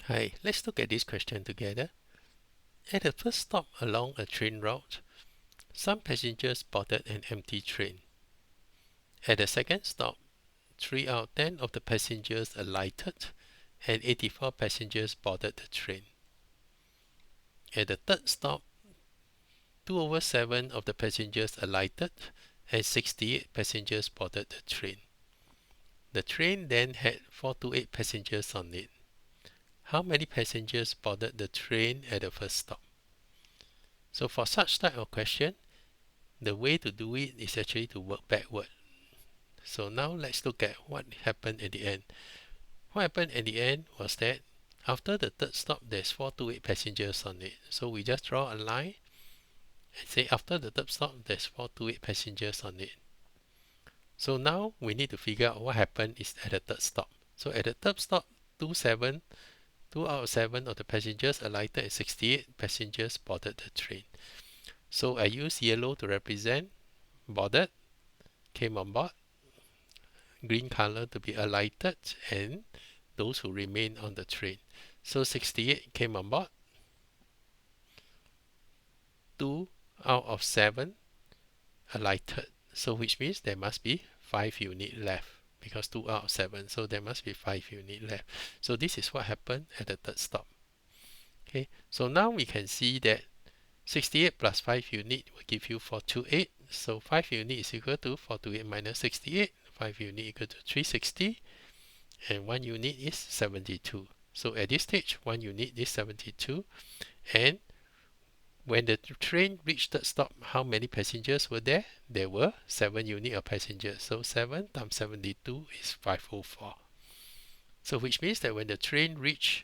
Hi, let's look at this question together. At the first stop along a train route, some passengers boarded an empty train. At the second stop, 3 out of 10 of the passengers alighted and 84 passengers boarded the train. At the third stop, 2 over 7 of the passengers alighted and 68 passengers boarded the train. The train then had 428 passengers on it. How many passengers boarded the train at the first stop? So for such type of question, the way to do it is actually to work backward. So now let's look at what happened at the end. What happened at the end was that after the third stop, there's 428 passengers on it. So we just draw a line and say after the third stop, there's 428 passengers on it. So now we need to figure out what happened is at the third stop. So at the third stop, 2 out of 7 of the passengers alighted and 68 passengers boarded the train. So I use yellow to represent boarded, came on board, green color to be alighted, and those who remain on the train. So 68 came on board, 2 out of 7 alighted. So which means there must be 5 units left because 2 out of 7. So there must be 5 units left. So this is what happened at the third stop. Okay, so now we can see that 68 plus 5 units will give you 428. So 5 units is equal to 428 minus 68. 5 units equal to 360. And 1 unit is 72. So at this stage, 1 unit is 72. And when the train reached the stop, how many passengers were there? There were 7 units of passengers. So 7 times 72 is 504. So which means that when the train reached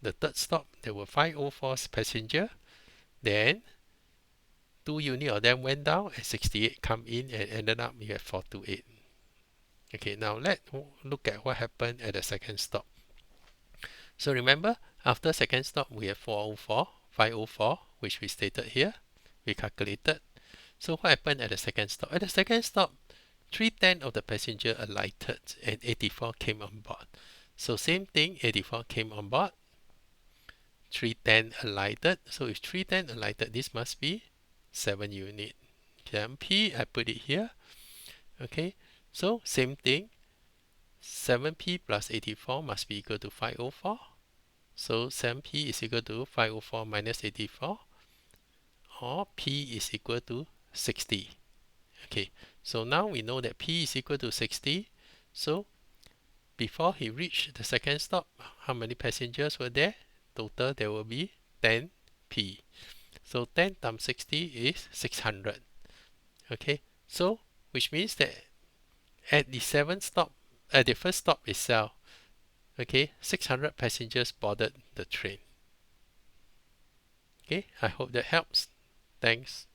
the third stop, there were 504 passengers. Then 2 units of them went down and 68 come in and ended up you have 428. Okay, now let's look at what happened at the second stop. So remember, after second stop, we have 404, 504, which we stated here. We calculated. So what happened at the second stop? At the second stop, 310 of the passenger alighted and 84 came on board. So same thing, 84 came on board, 310 alighted. So if 310 alighted, this must be 7 unit. P, I put it here. Okay, so same thing, 7p plus 84 must be equal to 504. So 7p is equal to 504 minus 84, or p is equal to 60. Okay, so now we know that p is equal to 60. So before he reached the second stop, how many passengers were there? Total there will be 10p. So 10 times 60 is 600. Okay, so which means that at the first stop itself, okay, 600 passengers boarded the train. Okay, I hope that helps. Thanks.